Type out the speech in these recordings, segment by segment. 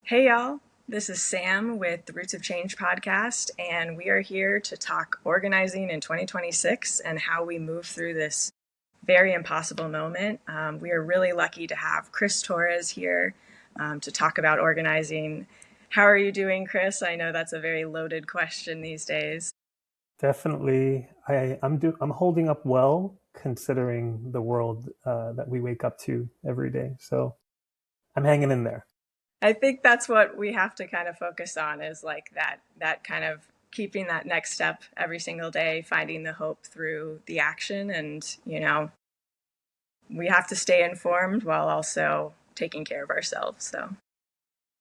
Hey y'all, this is Sam with the Roots of Change podcast, and we are here to talk organizing in 2026 and how we move through this very impossible moment. We are really lucky to have Chris Torres here to talk about organizing. How are you doing, Chris? I know that's a very loaded question these days. Definitely, I'm holding up well considering the world that we wake up to every day. So I'm hanging in there. I think that's what we have to kind of focus on is like that kind of keeping that next step every single day, finding the hope through the action. And, we have to stay informed while also taking care of ourselves. So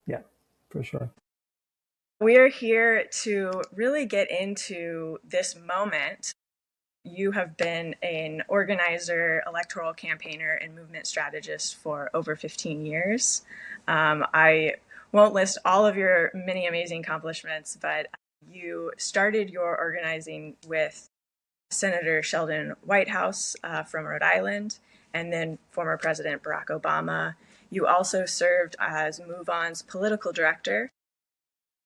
Yeah, for sure. we are here to really get into this moment. You have been an organizer, electoral campaigner, and movement strategist for over 15 years. I won't list all of your many amazing accomplishments, but you started your organizing with Senator Sheldon Whitehouse from Rhode Island, and then former President Barack Obama. You also served as MoveOn's political director,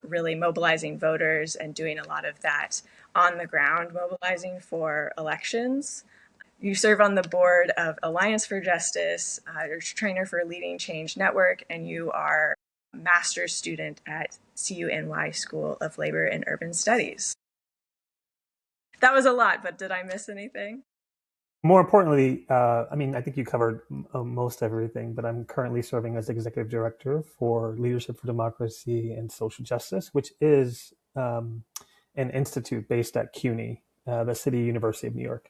really mobilizing voters and doing a lot of that on the ground mobilizing for elections. You serve on the board of Alliance for Justice, you're a trainer for Leading Change Network, and you are a master's student at CUNY School of Labor and Urban Studies. That was a lot, but did I miss anything? More importantly, I think you covered most everything, but I'm currently serving as executive director for Leadership for Democracy and Social Justice, which is an institute based at CUNY, the City University of New York.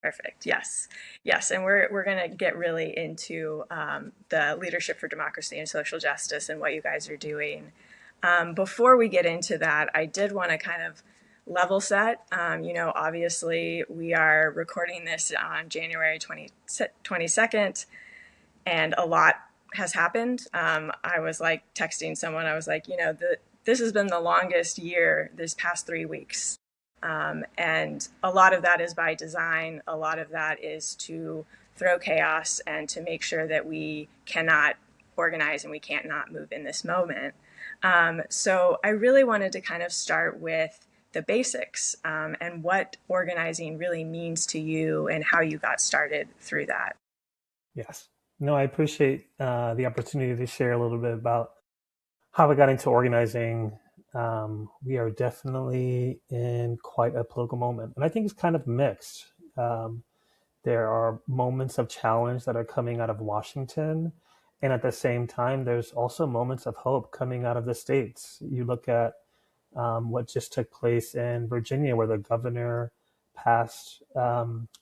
Perfect. Yes, yes, and we're going to get really into the Leadership for Democracy and Social Justice and what you guys are doing. Before we get into that, I did want to kind of level set. Obviously, we are recording this on January 22nd, and a lot has happened. I was like texting someone, I was like, this has been the longest year this past 3 weeks. And a lot of that is by design. A lot of that is to throw chaos and to make sure that we cannot organize and we can't not move in this moment. So I really wanted to kind of start with the basics and what organizing really means to you and how you got started through that. Yes. No, I appreciate the opportunity to share a little bit about how I got into organizing. We are definitely in quite a political moment, and I think it's kind of mixed. Um, there are moments of challenge that are coming out of Washington, and at the same time, there's also moments of hope coming out of the states. You look at what just took place in Virginia, where the governor passed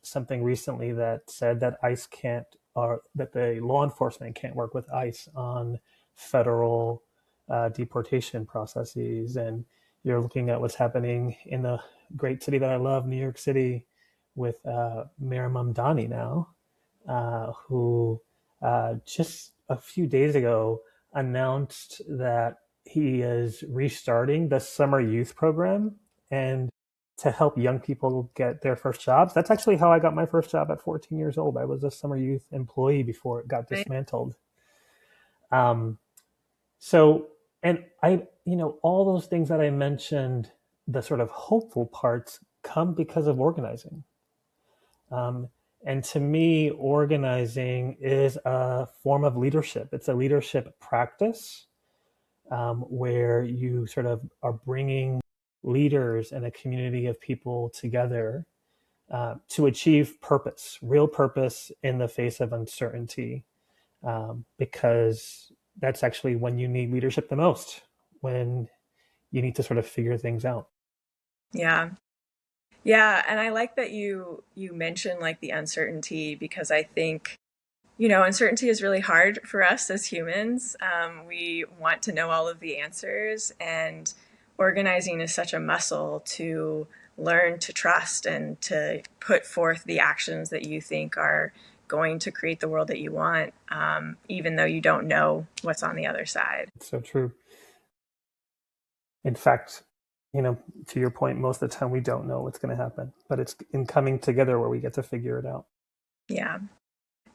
something recently that said that ICE can't, or that the law enforcement can't work with ICE on federal deportation processes. And you're looking at what's happening in the great city that I love, New York City, with Mayor Mamdani now, who just a few days ago announced that he is restarting the summer youth program and to help young people get their first jobs. That's actually how I got my first job at 14 years old. I was a summer youth employee before it got Right? dismantled. Um, so, and all those things that I mentioned, the sort of hopeful parts come because of organizing. Um, and to me, organizing is a form of leadership. It's a leadership practice where you sort of are bringing leaders and a community of people together to achieve purpose, real purpose in the face of uncertainty, because that's actually when you need leadership the most, when you need to sort of figure things out. Yeah. Yeah, and I like that you mentioned like the uncertainty because I think uncertainty is really hard for us as humans. We want to know all of the answers, and organizing is such a muscle to learn to trust and to put forth the actions that you think are going to create the world that you want, even though you don't know what's on the other side. It's so true. In fact, to your point, most of the time we don't know what's going to happen, but it's in coming together where we get to figure it out. Yeah.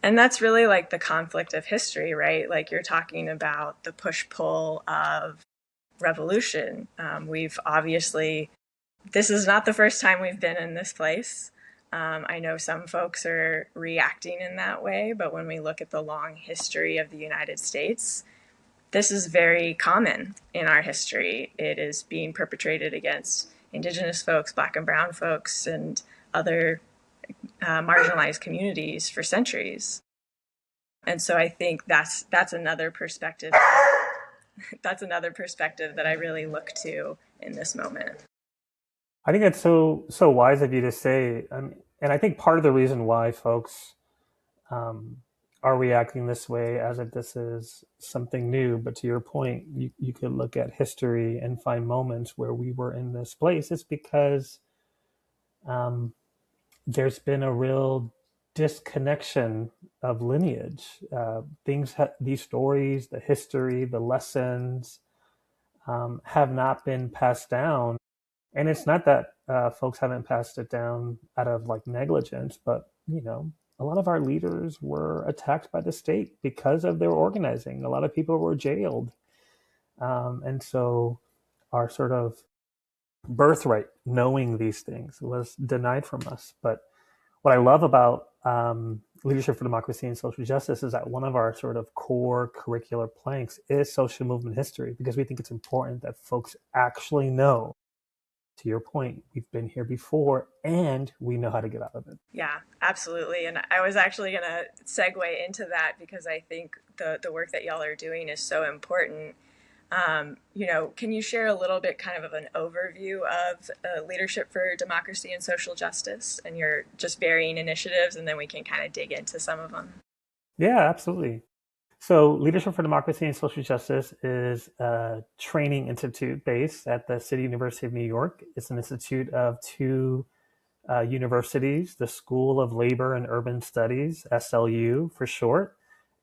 And that's really like the conflict of history, right? Like you're talking about the push-pull of revolution. We've obviously, this is not the first time we've been in this place. I know some folks are reacting in that way, but when we look at the long history of the United States, this is very common in our history. It is being perpetrated against Indigenous folks, Black and Brown folks, and other marginalized communities for centuries. And so I think that's another perspective. That's another perspective that I really look to in this moment. I think that's so wise of you to say, and I think part of the reason why folks um, are reacting this way, as if this is something new. But to your point, you could look at history and find moments where we were in this place. It's because um, there's been a real disconnection of lineage. These stories, the history, the lessons have not been passed down. And it's not that folks haven't passed it down out of like negligence, but a lot of our leaders were attacked by the state because of their organizing. A lot of people were jailed, and so our sort of birthright, knowing these things, was denied from us. But what I love about Leadership for Democracy and Social Justice is that one of our sort of core curricular planks is social movement history, because we think it's important that folks actually know, to your point, we've been here before and we know how to get out of it. Yeah, absolutely. And I was actually going to segue into that because I think the work that y'all are doing is so important. Can you share a little bit kind of an overview of Leadership for Democracy and Social Justice and your just varying initiatives, and then we can kind of dig into some of them? Yeah, absolutely. So, Leadership for Democracy and Social Justice is a training institute based at the City University of New York. It's an institute of two universities, the School of Labor and Urban Studies, SLU for short,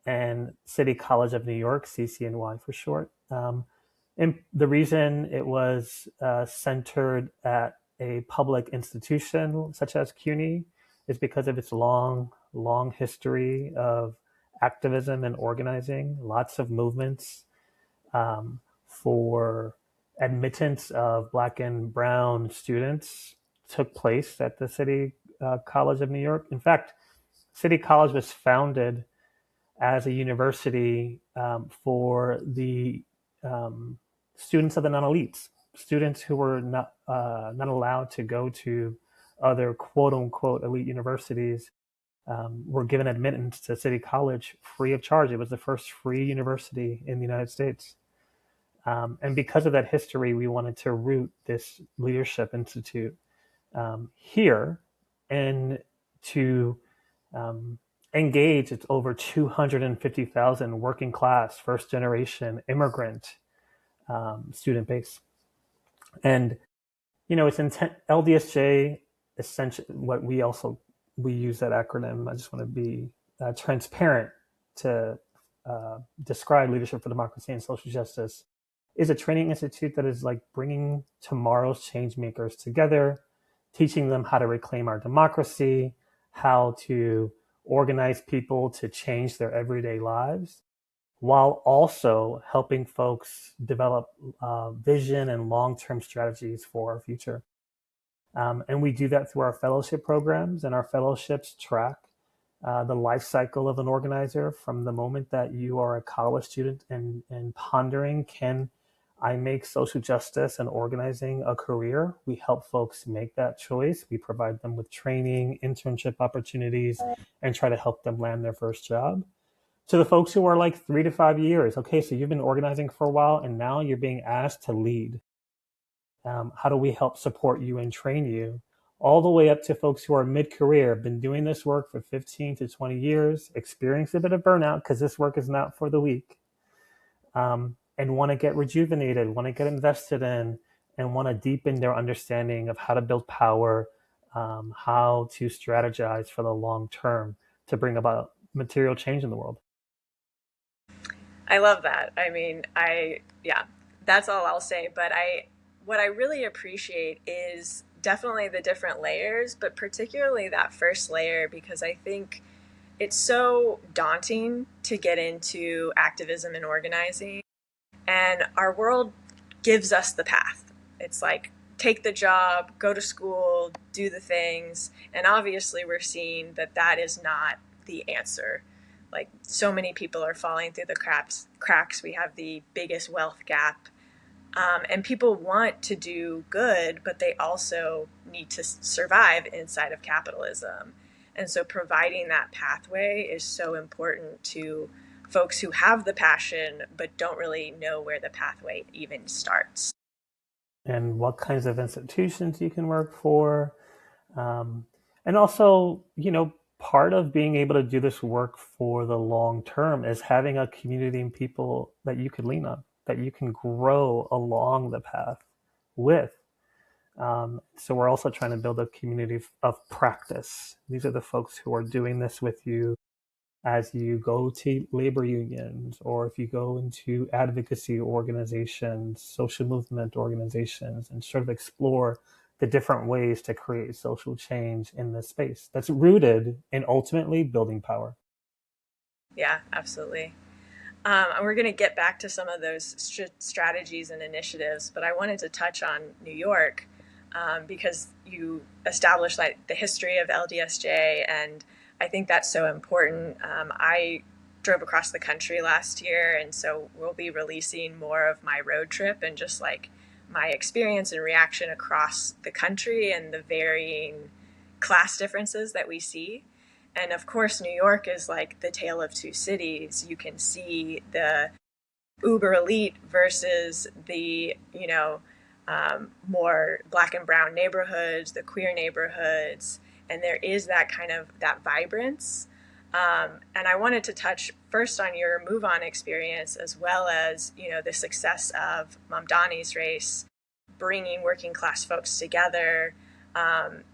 and City College of New York, CCNY for short. And the reason it was centered at a public institution such as CUNY is because of its long history of activism and organizing, lots of movements for admittance of Black and Brown students took place at the City College of New York. In fact, City College was founded as a university for the students of the non-elites, students who were not allowed to go to other quote unquote elite universities. Were given admittance to City College free of charge. It was the first free university in the United States. And because of that history, we wanted to root this Leadership Institute here and to engage its over 250,000 working class, first generation immigrant student base. And, it's intent, LDSJ, essentially what we use that acronym. I just want to be transparent to describe Leadership for Democracy and Social Justice is a training institute that is like bringing tomorrow's change makers together, teaching them how to reclaim our democracy, how to organize people to change their everyday lives, while also helping folks develop vision and long-term strategies for our future. And we do that through our fellowship programs, and our fellowships track the life cycle of an organizer from the moment that you are a college student and pondering, can I make social justice and organizing a career? We help folks make that choice. We provide them with training, internship opportunities, and try to help them land their first job. To the folks who are like 3 to 5 years, okay, so you've been organizing for a while and now you're being asked to lead. How do we help support you and train you? All the way up to folks who are mid-career, been doing this work for 15 to 20 years, experienced a bit of burnout because this work is not for the weak, and want to get rejuvenated, want to get invested in, and want to deepen their understanding of how to build power, how to strategize for the long term to bring about material change in the world. I love that. I mean, yeah, that's all I'll say. But what I really appreciate is definitely the different layers, but particularly that first layer, because I think it's so daunting to get into activism and organizing. And our world gives us the path. It's like, take the job, go to school, do the things. And obviously, we're seeing that that is not the answer. Like, so many people are falling through the cracks. We have the biggest wealth gap. And people want to do good, but they also need to survive inside of capitalism. And so providing that pathway is so important to folks who have the passion but don't really know where the pathway even starts. And what kinds of institutions you can work for. Um, and also, part of being able to do this work for the long term is having a community and people that you could lean on, that you can grow along the path with. So we're also trying to build a community of practice. These are the folks who are doing this with you as you go to labor unions, or if you go into advocacy organizations, social movement organizations, and sort of explore the different ways to create social change in this space that's rooted in ultimately building power. Yeah, absolutely. And we're going to get back to some of those strategies and initiatives, but I wanted to touch on New York because you established like the history of LDSJ, and I think that's so important. I drove across the country last year, and so we'll be releasing more of my road trip and just like my experience and reaction across the country and the varying class differences that we see. And of course, New York is like the tale of two cities. You can see the uber elite versus the, more black and brown neighborhoods, the queer neighborhoods. And there is that kind of that vibrance. And I wanted to touch first on your move on experience, as well as, the success of Mamdani's race, bringing working class folks together.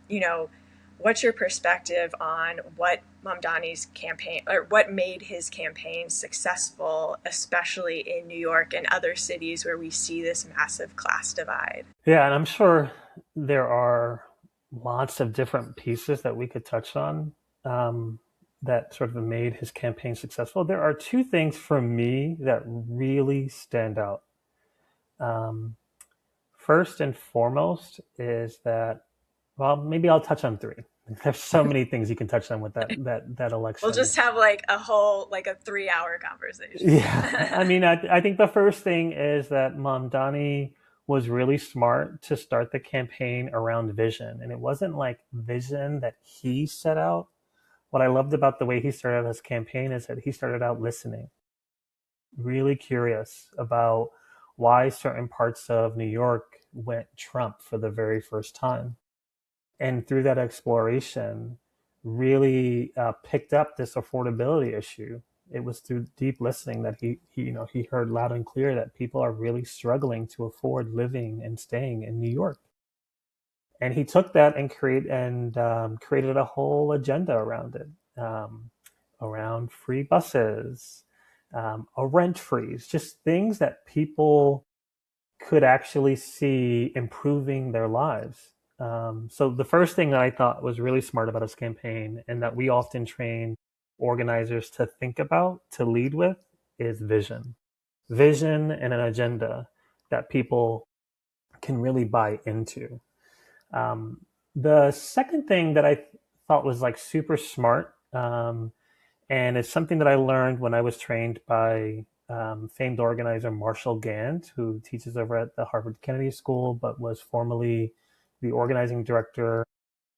You know, what's your perspective on what Mamdani's campaign, or what made his campaign successful, especially in New York and other cities where we see this massive class divide? Yeah, and I'm sure there are lots of different pieces that we could touch on that sort of made his campaign successful. There are two things for me that really stand out. Um, First and foremost is that, well, maybe I'll touch on three. There's so many things you can touch on with that We'll election. just have like a whole, like a 3 hour conversation. Yeah, I mean, I think the first thing is that Mamdani was really smart to start the campaign around vision, and it wasn't like vision that he set out. What I loved about the way he started his campaign is that he started out listening, really curious about why certain parts of New York went Trump for the very first time. And through that exploration, really picked up this affordability issue. It was through deep listening that he heard loud and clear that people are really struggling to afford living and staying in New York. And he took that and created a whole agenda around it, around free buses, a rent freeze, just things that people could actually see improving their lives. So the first thing that I thought was really smart about his campaign, and that we often train organizers to think about, to lead with, is vision and an agenda that people can really buy into. Um, the second thing that I thought was like super smart, and it's something that I learned when I was trained by famed organizer Marshall Gant, who teaches over at the Harvard Kennedy School, but was formerly the organizing director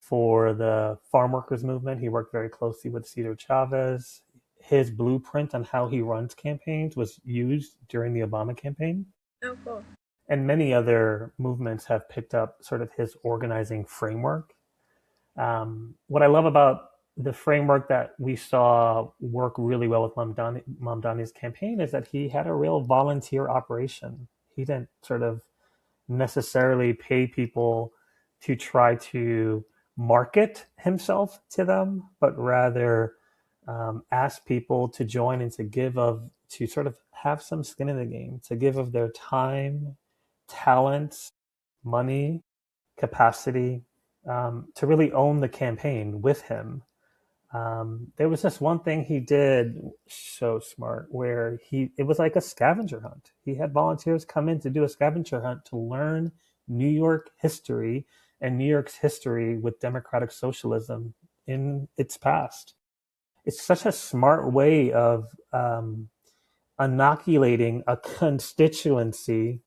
for the farm workers movement. He worked very closely with Cesar Chavez. His blueprint on how he runs campaigns was used during the Obama campaign. Oh, cool. And many other movements have picked up sort of his organizing framework. What I love about the framework that we saw work really well with Mamdani's campaign is that he had a real volunteer operation. He didn't sort of necessarily pay people to try to market himself to them, but rather ask people to join and to sort of have some skin in the game, to give of their time, talents, money, capacity, to really own the campaign with him. There was this one thing he did so smart where it was like a scavenger hunt. He had volunteers come in to do a scavenger hunt to learn New York history and New York's history with democratic socialism in its past. It's such a smart way of inoculating a constituency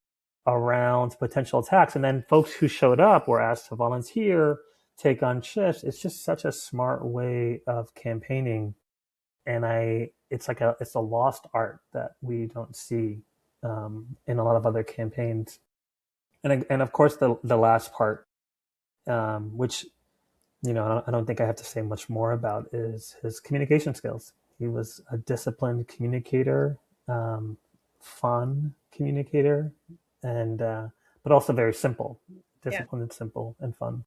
around potential attacks. And then folks who showed up were asked to volunteer, take on shifts. It's just such a smart way of campaigning. And it's a lost art that we don't see in a lot of other campaigns. And of course, the last part, which I don't think I have to say much more about, is his communication skills. He was a disciplined communicator, um, fun communicator, and but also very simple, Yeah. disciplined and simple and fun.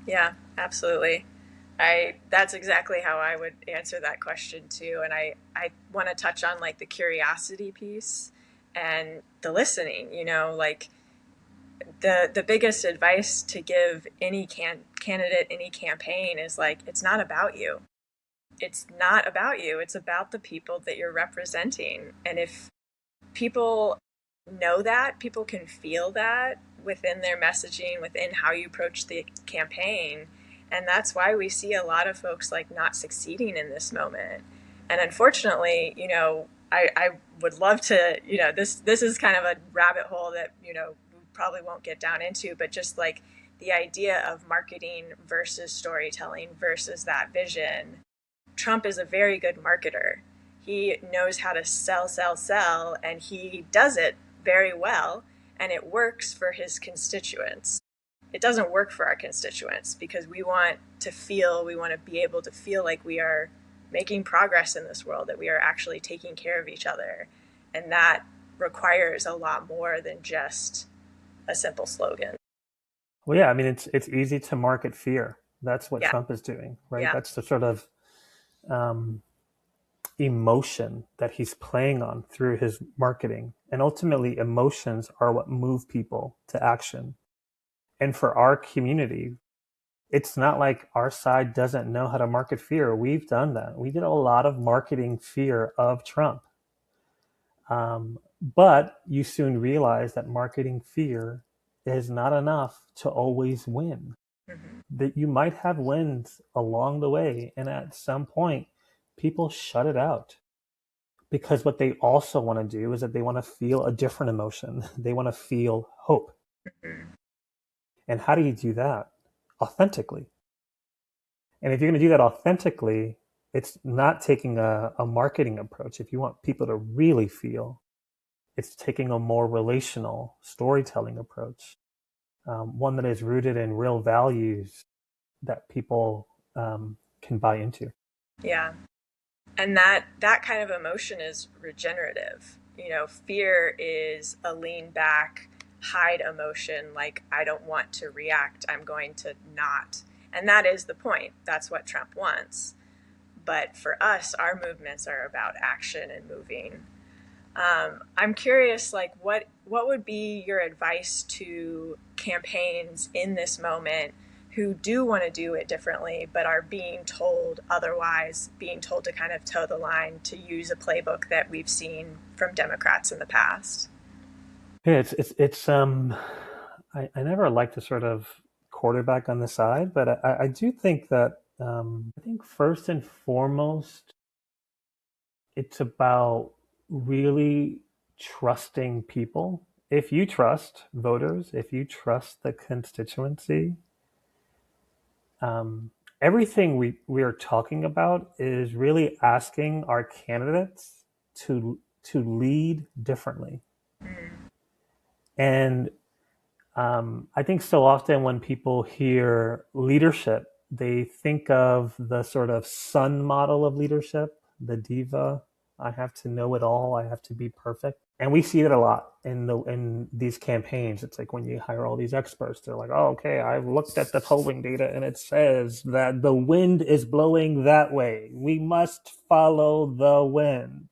Yeah, absolutely. I That's exactly how I would answer that question too. And I want to touch on like the curiosity piece and the listening, like the biggest advice to give any candidate, any campaign is like it's not about you. It's not about you. It's about the people that you're representing. And if people know that, people can feel that within their messaging, within how you approach the campaign. And that's why we see a lot of folks like not succeeding in this moment. And unfortunately, I would love to, this is kind of a rabbit hole that, we probably won't get down into, but just like the idea of marketing versus storytelling versus that vision. Trump is a very good marketer. He knows how to sell, sell, sell, and he does it very well, and it works for his constituents. It doesn't work for our constituents because we want we want to be able to feel like we are making progress in this world, that we are actually taking care of each other. And that requires a lot more than just a simple slogan. Well, yeah, I mean, it's easy to market fear. That's what Yeah, Trump is doing, right? yeah, That's the sort of um, emotion that he's playing on through his marketing. And ultimately, emotions are what move people to action. And for our community, it's not like our side doesn't know how to market fear. We've done that. We did a lot of marketing fear of Trump. But you soon realize that marketing fear is not enough to always win. mm-hmm. That you might have wins along the way. And at some point, people shut it out because what they also want to do is that they want to feel a different emotion. They want to feel hope. Mm-hmm. And how do you do that? Authentically. And if you're going to do that authentically, it's not taking a marketing approach. If you want people to really feel, it's taking a more relational storytelling approach, one that is rooted in real values that people can buy into. Yeah. And that kind of emotion is regenerative. Fear is a lean back, hide emotion, like I don't want to react, I'm going to not. And that is the point. That's what Trump wants. But for us, our movements are about action and moving. I'm curious, like what would be your advice to campaigns in this moment who do want to do it differently, but are being told otherwise, being told to kind of toe the line, to use a playbook that we've seen from Democrats in the past? Yeah, I never like to sort of quarterback on the side, but I do think that I think first and foremost, it's about really trusting people. If you trust voters, if you trust the constituency, um, everything we are talking about is really asking our candidates to lead differently. Mm, And I think so often when people hear leadership, they think of the sort of sun model of leadership, the diva. I have to know it all. I have to be perfect. And we see that a lot in these campaigns. It's like when you hire all these experts, they're like, "Oh, okay, I've looked at the polling data and it says that the wind is blowing that way. We must follow the wind."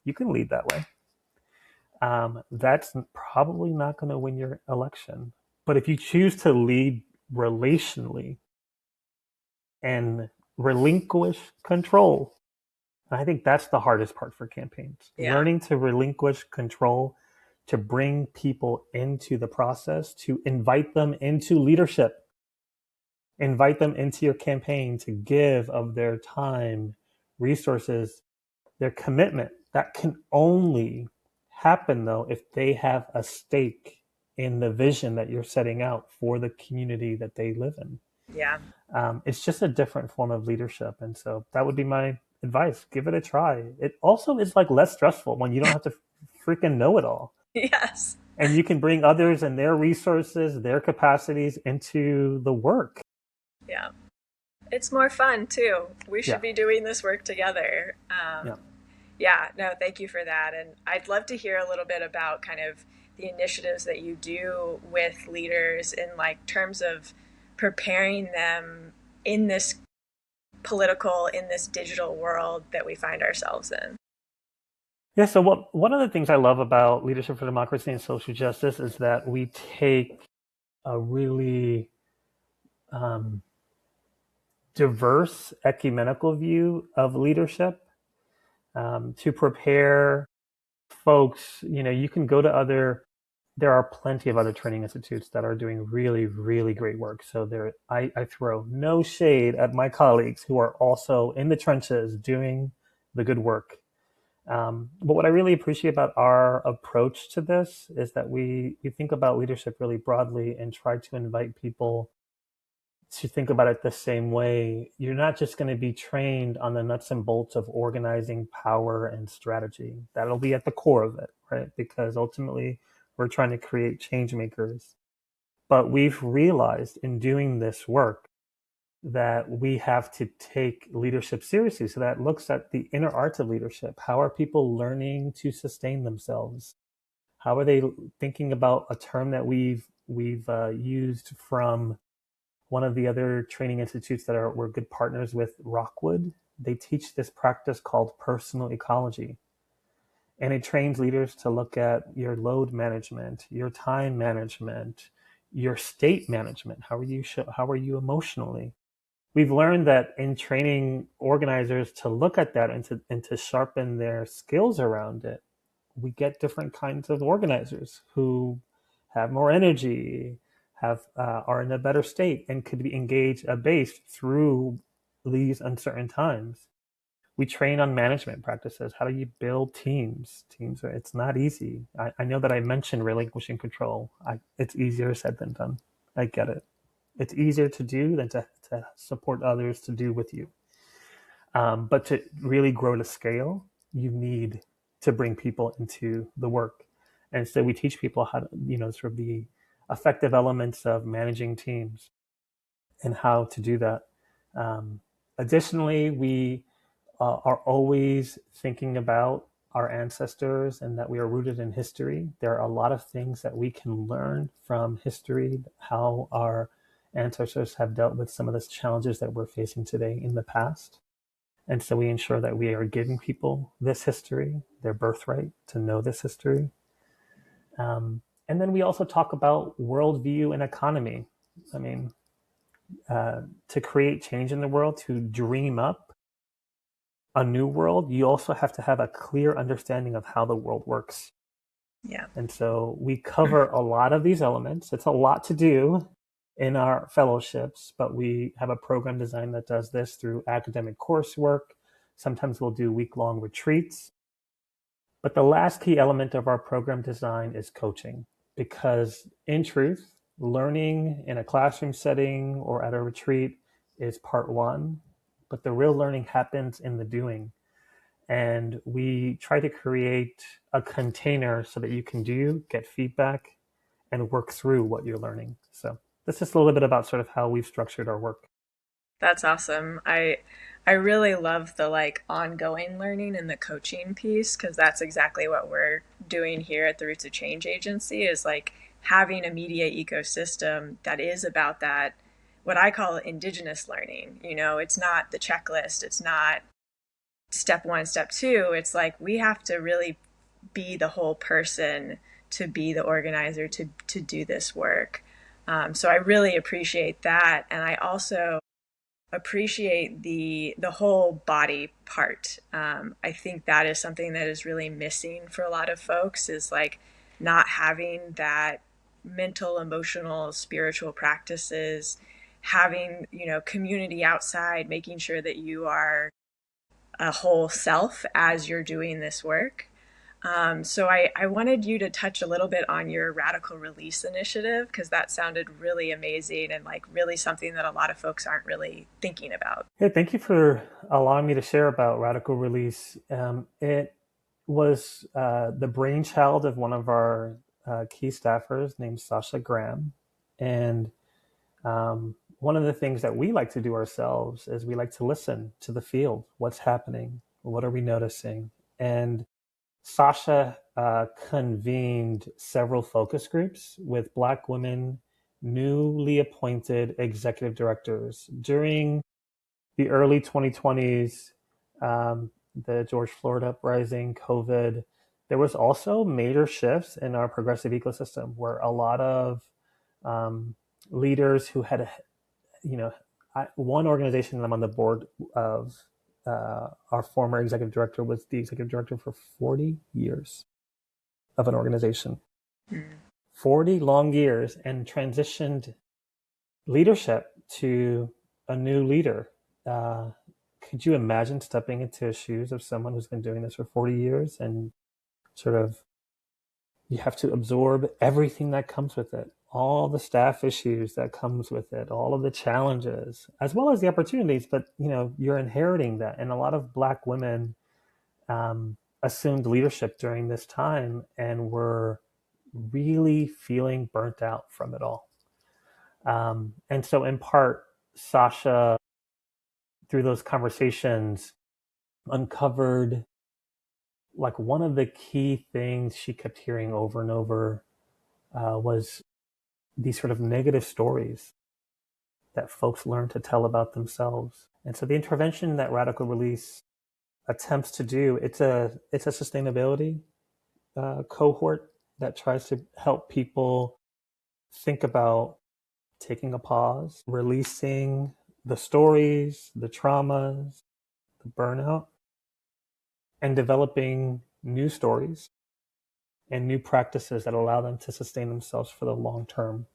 You can lead that way. That's probably not going to win your election. But if you choose to lead relationally and relinquish control. I think that's the hardest part for campaigns. Yeah. Learning to relinquish control, to bring people into the process, to invite them into leadership, invite them into your campaign to give of their time, resources, their commitment. That can only happen, though, if they have a stake in the vision that you're setting out for the community that they live in. Yeah. It's just a different form of leadership. And so that would be my advice. Give it a try. It also is like less stressful when you don't have to freaking know it all. Yes. And you can bring others and their resources, their capacities into the work. Yeah. It's more fun too. We should Yeah. be doing this work together. Yeah. Yeah, no, thank you for that. And I'd love to hear a little bit about kind of the initiatives that you do with leaders in like terms of preparing them in this political, in this digital world that we find ourselves in. Yeah. So one of the things I love about Leadership for Democracy and Social Justice is that we take a really diverse ecumenical view of leadership to prepare folks. You can go to there are plenty of other training institutes that are doing really, really great work. So I throw no shade at my colleagues who are also in the trenches doing the good work. But what I really appreciate about our approach to this is that we think about leadership really broadly and try to invite people to think about it the same way. You're not just going to be trained on the nuts and bolts of organizing power and strategy. That'll be at the core of it, right? Because ultimately we're trying to create change makers. But we've realized in doing this work that we have to take leadership seriously. So that looks at the inner arts of leadership. How are people learning to sustain themselves? How are they thinking about a term that we've used from one of the other training institutes that we're good partners with, Rockwood? They teach this practice called personal ecology. And it trains leaders to look at your load management, your time management, your state management. How are you emotionally? We've learned that in training organizers to look at that and to sharpen their skills around it, we get different kinds of organizers who have more energy, are in a better state, and could be engaged a base through these uncertain times. We train on management practices. How do you build teams? It's not easy. I know that I mentioned relinquishing control. It's easier said than done. I get it. It's easier to do than to support others to do with you. But to really grow to scale, you need to bring people into the work. And so we teach people how to, sort of the effective elements of managing teams and how to do that. Additionally, we are always thinking about our ancestors and that we are rooted in history. There are a lot of things that we can learn from history, how our ancestors have dealt with some of the challenges that we're facing today in the past. And so we ensure that we are giving people this history, their birthright to know this history. And then we also talk about worldview and economy. I mean, to create change in the world, to dream up a new world, you also have to have a clear understanding of how the world works. Yeah. And so we cover a lot of these elements. It's a lot to do in our fellowships, but we have a program design that does this through academic coursework. Sometimes we'll do week-long retreats. But the last key element of our program design is coaching, because in truth, learning in a classroom setting or at a retreat is part one, but the real learning happens in the doing. And we try to create a container so that you can get feedback, and work through what you're learning. So that's just a little bit about sort of how we've structured our work. That's awesome. I really love the like ongoing learning and the coaching piece because that's exactly what we're doing here at the Roots of Change Agency is like having a media ecosystem that is about that what I call indigenous learning. It's not the checklist, it's not step 1, step 2. It's like we have to really be the whole person to be the organizer to do this work. So I really appreciate that. And I also appreciate the whole body part. I think that is something that is really missing for a lot of folks, is like not having that mental, emotional, spiritual practices, having, community outside, making sure that you are a whole self as you're doing this work. So I wanted you to touch a little bit on your radical release initiative, because that sounded really amazing and like really something that a lot of folks aren't really thinking about. Hey, thank you for allowing me to share about radical release. It was the brainchild of one of our key staffers named Sasha Graham. And one of the things that we like to do ourselves is we like to listen to the field. What's happening? What are we noticing? And Sasha convened several focus groups with Black women, newly appointed executive directors during the early 2020s, the George Floyd uprising, COVID. There was also major shifts in our progressive ecosystem where a lot of leaders who had, one organization that I'm on the board of, our former executive director was the executive director for 40 years of an organization. 40 long years, and transitioned leadership to a new leader. Could you imagine stepping into the shoes of someone who's been doing this for 40 years, and sort of you have to absorb everything that comes with it, all the staff issues that comes with it, all of the challenges, as well as the opportunities, but you're inheriting that. And a lot of Black women assumed leadership during this time and were really feeling burnt out from it all. And so in part, Sasha, through those conversations, uncovered like one of the key things she kept hearing over and over was these sort of negative stories that folks learn to tell about themselves. And so the intervention that Radical Release attempts to do, it's a sustainability cohort that tries to help people think about taking a pause, releasing the stories, the traumas, the burnout, and developing new stories and new practices that allow them to sustain themselves for the long term.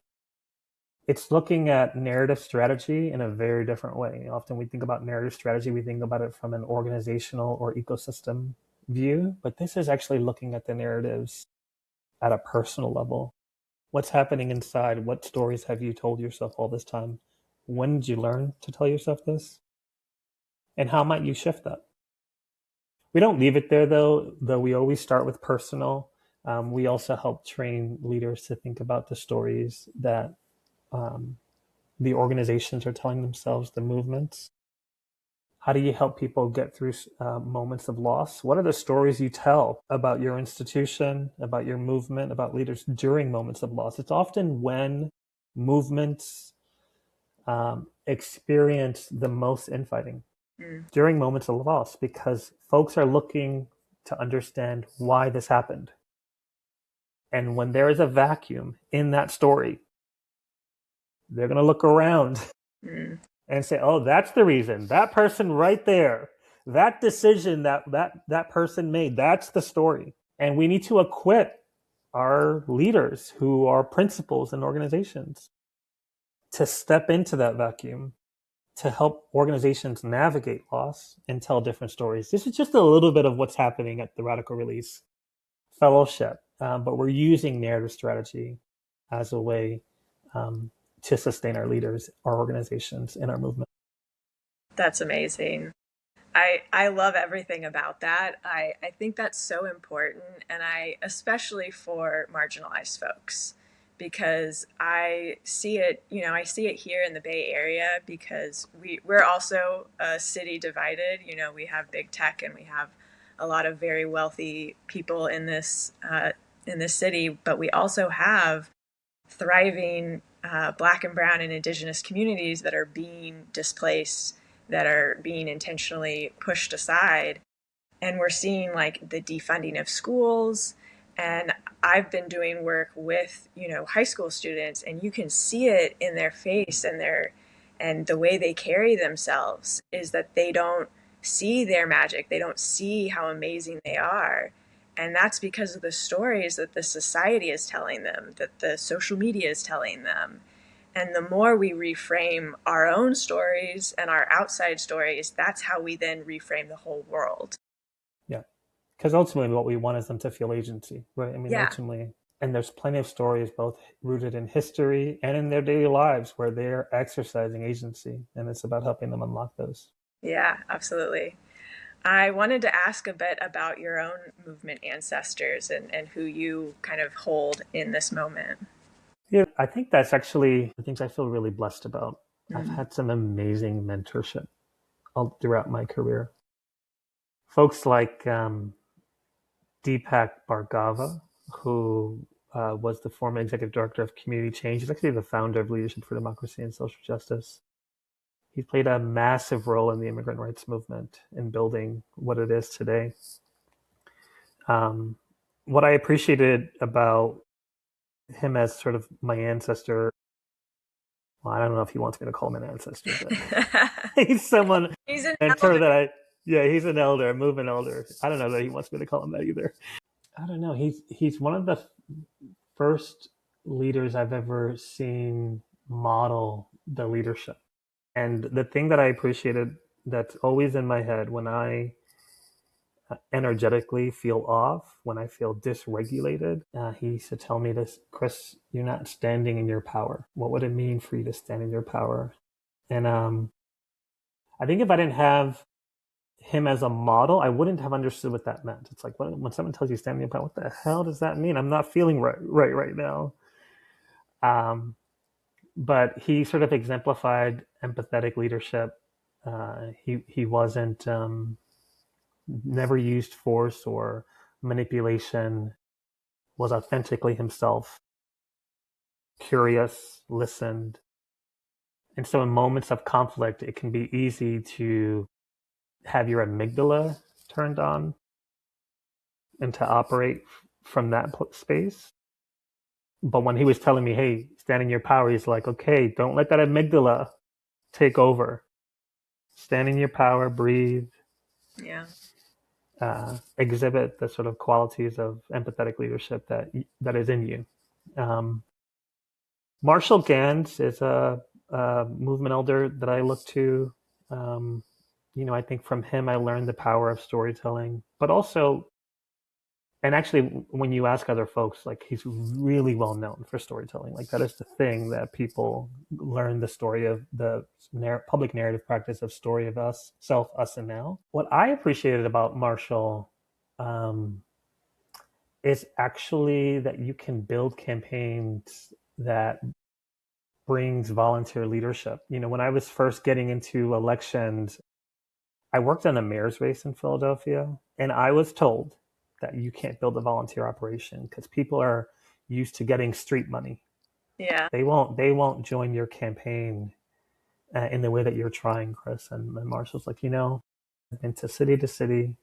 It's looking at narrative strategy in a very different way. Often we think about narrative strategy, we think about it from an organizational or ecosystem view, but this is actually looking at the narratives at a personal level. What's happening inside? What stories have you told yourself all this time? When did you learn to tell yourself this? And how might you shift that? We don't leave it there, though we always start with personal. We also help train leaders to think about the stories that the organizations are telling themselves, the movements. How do you help people get through moments of loss? What are the stories you tell about your institution, about your movement, about leaders during moments of loss? It's often when movements experience the most infighting, during moments of loss, because folks are looking to understand why this happened. And when there is a vacuum in that story, they're going to look around and say, oh, that's the reason. That person right there, that decision that person made, that's the story. And we need to equip our leaders who are principals in organizations to step into that vacuum, to help organizations navigate loss and tell different stories. This is just a little bit of what's happening at the Radical Release Fellowship, but we're using narrative strategy as a way to sustain our leaders, our organizations, and our movement. That's amazing. I love everything about that. I think that's so important, and especially for marginalized folks, because I see it, I see it here in the Bay Area, because we're also a city divided. We have big tech and we have a lot of very wealthy people in this city, but we also have thriving Black and Brown and Indigenous communities that are being displaced, that are being intentionally pushed aside. And we're seeing like the defunding of schools. And I've been doing work with, high school students, and you can see it in their face and and the way they carry themselves is that they don't see their magic. They don't see how amazing they are. And that's because of the stories that the society is telling them, that the social media is telling them. And the more we reframe our own stories and our outside stories, that's how we then reframe the whole world. Yeah. Because ultimately what we want is them to feel agency, right? I mean, Yeah. ultimately, and there's plenty of stories both rooted in history and in their daily lives where they're exercising agency, and it's about helping them unlock those. Yeah, absolutely. I wanted to ask a bit about your own movement ancestors and who you kind of hold in this moment. Yeah, I think that's actually the things I feel really blessed about. I've Mm. had some amazing mentorship all throughout my career. Folks like Deepak Bhargava, who was the former executive director of Community Change. He's actually the founder of Leadership for Democracy and Social Justice. He played a massive role in the immigrant rights movement in building what it is today. Um, what I appreciated about him as sort of my ancestor, well, I don't know if he wants me to call him an ancestor, but he's someone, He's an mentor elder. that yeah, he's an elder, a movement elder. I don't know that he wants me to call him that either. I don't know. He's one of the first leaders I've ever seen model the leadership. And the thing that I appreciated that's always in my head when I energetically feel off, when I feel dysregulated, he used to tell me this: Chris, you're not standing in your power. What would it mean for you to stand in your power? And I think if I didn't have him as a model, I wouldn't have understood what that meant. It's like when someone tells you stand in your power, what the hell does that mean? I'm not feeling right now. Um, but he sort of exemplified empathetic leadership. He wasn't never used force or manipulation. Was authentically himself, curious, listened. And so in moments of conflict, it can be easy to have your amygdala turned on and to operate from that space. But when he was telling me, hey, stand in your power, he's like, okay, don't let that amygdala take over. Stand in your power, breathe, Yeah. exhibit the sort of qualities of empathetic leadership that is in you. Um, Marshall Gans is a movement elder that I look to. Um, I think from him I learned the power of storytelling, but also, and actually, when you ask other folks, like he's really well known for storytelling. Like that is the thing that people learn the story of the public narrative practice of story of us, self, us, and now. What I appreciated about Marshall um, is actually that you can build campaigns that brings volunteer leadership. When I was first getting into elections, I worked on a mayor's race in Philadelphia, and I was told that you can't build a volunteer operation because people are used to getting street money. Yeah. They won't join your campaign in the way that you're trying, Chris. And Marshall's like, into city to city.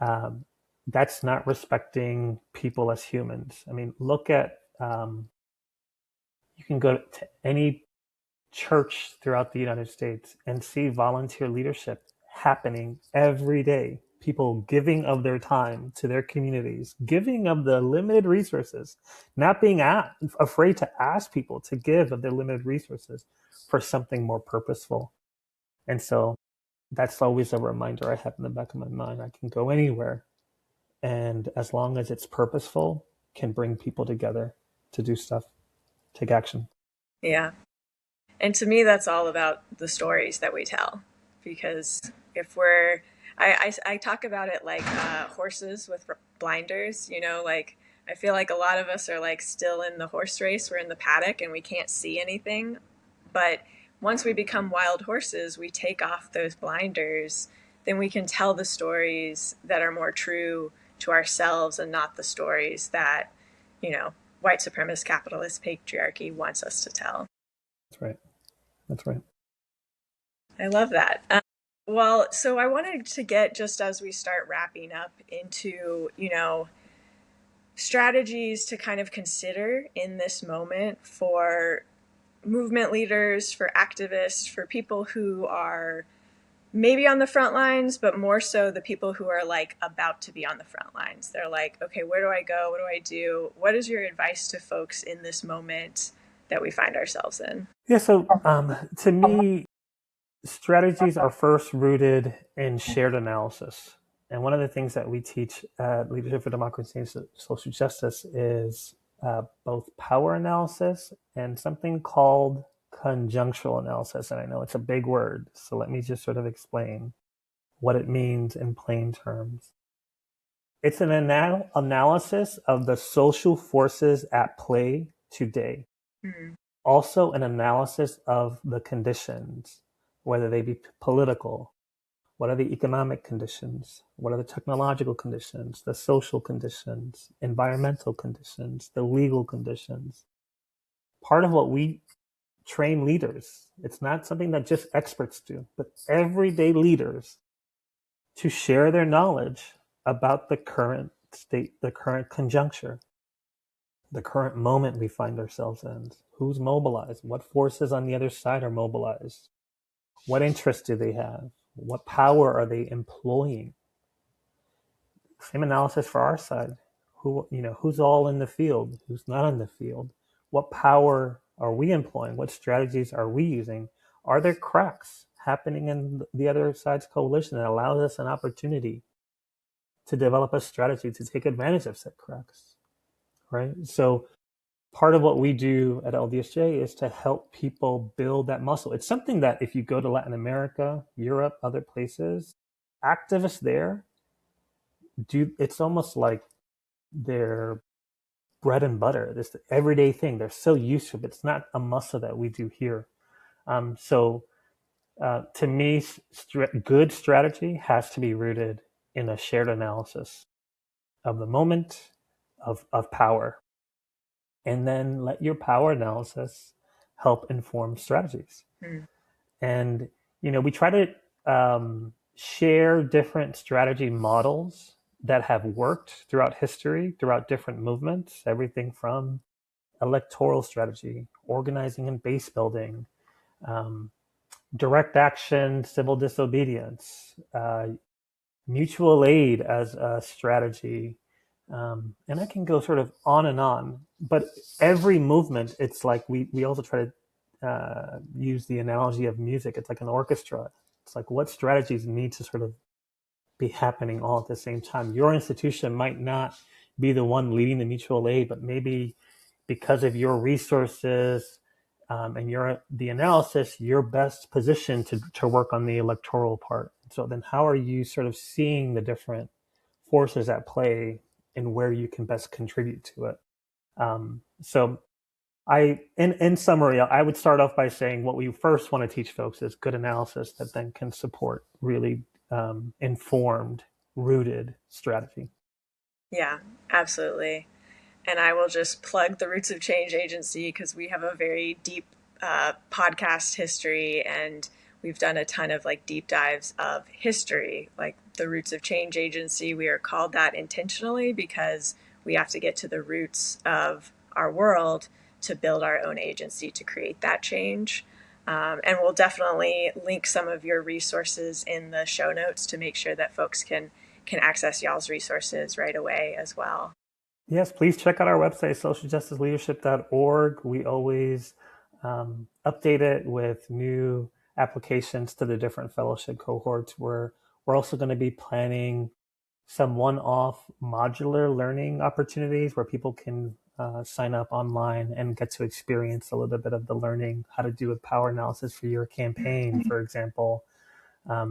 Um, that's not respecting people as humans. I mean, look at you can go to any church throughout the United States and see volunteer leadership happening every day. People giving of their time to their communities, giving of the limited resources, not being afraid to ask people to give of their limited resources for something more purposeful. And so that's always a reminder I have in the back of my mind. I can go anywhere, and as long as it's purposeful, can bring people together to do stuff, take action. Yeah. And to me, that's all about the stories that we tell. Because if I talk about it like horses with blinders, like I feel like a lot of us are like still in the horse race. We're in the paddock and we can't see anything. But once we become wild horses, we take off those blinders, then we can tell the stories that are more true to ourselves and not the stories that, you know, white supremacist capitalist patriarchy wants us to tell. That's right. That's right. I love that. Well, so I wanted to get, just as we start wrapping up, into, strategies to kind of consider in this moment for movement leaders, for activists, for people who are maybe on the front lines, but more so the people who are like about to be on the front lines. They're like, okay, where do I go? What do I do? What is your advice to folks in this moment that we find ourselves in? Yeah, so to me, strategies are first rooted in shared analysis. And one of the things that we teach at Leadership for Democracy and Social Justice is both power analysis and something called conjunctural analysis. And I know it's a big word, so let me just sort of explain what it means in plain terms. It's an analysis of the social forces at play today. Mm-hmm. Also, an analysis of the conditions, whether they be political, what are the economic conditions, what are the technological conditions, the social conditions, environmental conditions, the legal conditions. Part of what we train leaders, it's not something that just experts do, but everyday leaders to share their knowledge about the current state, the current conjuncture, the current moment we find ourselves in. Who's mobilized? What forces on the other side are mobilized? What interests do they have? What power are they employing? Same analysis for our side. Who's all in the field? Who's not in the field? What power are we employing? What strategies are we using? Are there cracks happening in the other side's coalition that allows us an opportunity to develop a strategy to take advantage of said cracks? Right? So part of what we do at LDSJ is to help people build that muscle. It's something that if you go to Latin America, Europe, other places, activists there it's almost like their bread and butter, this everyday thing. They're so used to it. It's not a muscle that we do here. To me, good strategy has to be rooted in a shared analysis of the moment of power. And then let your power analysis help inform strategies. Mm. And, we try to share different strategy models that have worked throughout history, throughout different movements, everything from electoral strategy, organizing and base building, direct action, civil disobedience, mutual aid as a strategy. And I can go sort of on and on. But every movement, it's like we also try to use the analogy of music. It's like an orchestra. It's like what strategies need to sort of be happening all at the same time. Your institution might not be the one leading the mutual aid, but maybe because of your resources and the analysis, you're best positioned to work on the electoral part. So then how are you sort of seeing the different forces at play and where you can best contribute to it? So in summary, I would start off by saying what we first want to teach folks is good analysis that then can support really informed, rooted strategy. Yeah, absolutely. And I will just plug the Roots of Change Agency because we have a very deep podcast history, and we've done a ton of like deep dives of history. Like the Roots of Change Agency, we are called that intentionally because we have to get to the roots of our world to build our own agency to create that change. And we'll definitely link some of your resources in the show notes to make sure that folks can access y'all's resources right away as well. Yes, please check out our website, socialjusticeleadership.org. We always update it with new applications to the different fellowship cohorts. We're also going to be planning some one-off modular learning opportunities where people can sign up online and get to experience a little bit of the learning, how to do a power analysis for your campaign, for example.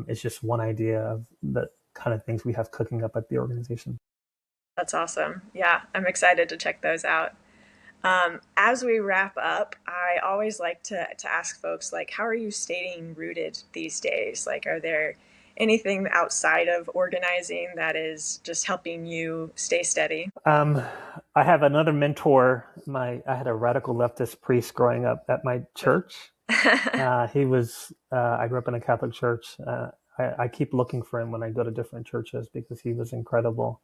It's just one idea of the kind of things we have cooking up at the organization. That's awesome. Yeah, I'm excited to check those out. As we wrap up, I always like to ask folks, like, how are you staying rooted these days? Like, are there anything outside of organizing that is just helping you stay steady? I have another mentor. I had a radical leftist priest growing up at my church. He was, I grew up in a Catholic church. I keep looking for him when I go to different churches because he was incredible.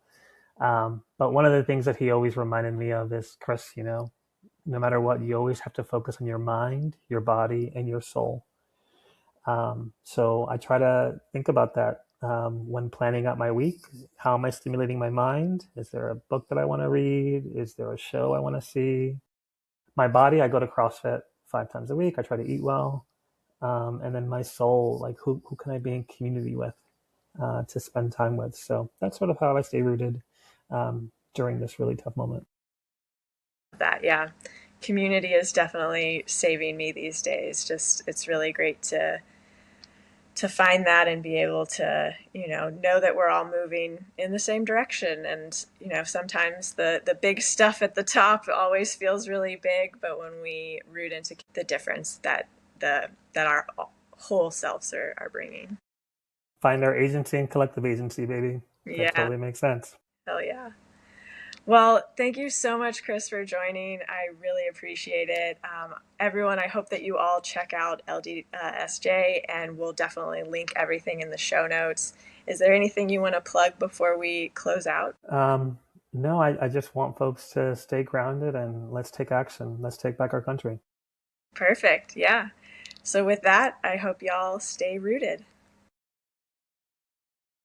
But one of the things that he always reminded me of is, Chris, No matter what, you always have to focus on your mind, your body, and your soul. So I try to think about that when planning out my week. How am I stimulating my mind? Is there a book that I want to read? Is there a show I want to see? My body, I go to CrossFit 5 times a week. I try to eat well. And then my soul, like who can I be in community with to spend time with? So that's sort of how I stay rooted during this really tough moment. That, yeah. Community is definitely saving me these days. Just it's really great to find that and be able to, know that we're all moving in the same direction. And, sometimes the big stuff at the top always feels really big, but when we root into the difference that our whole selves are bringing. Find our agency and collective agency, baby. That Yeah, totally makes sense. hell yeah. Well, thank you so much, Chris, for joining. I really appreciate it. Everyone, I hope that you all check out LDSJ, and we'll definitely link everything in the show notes. Is there anything you want to plug before we close out? No, I just want folks to stay grounded and let's take action. Let's take back our country. Perfect. Yeah. So, with that, I hope y'all stay rooted.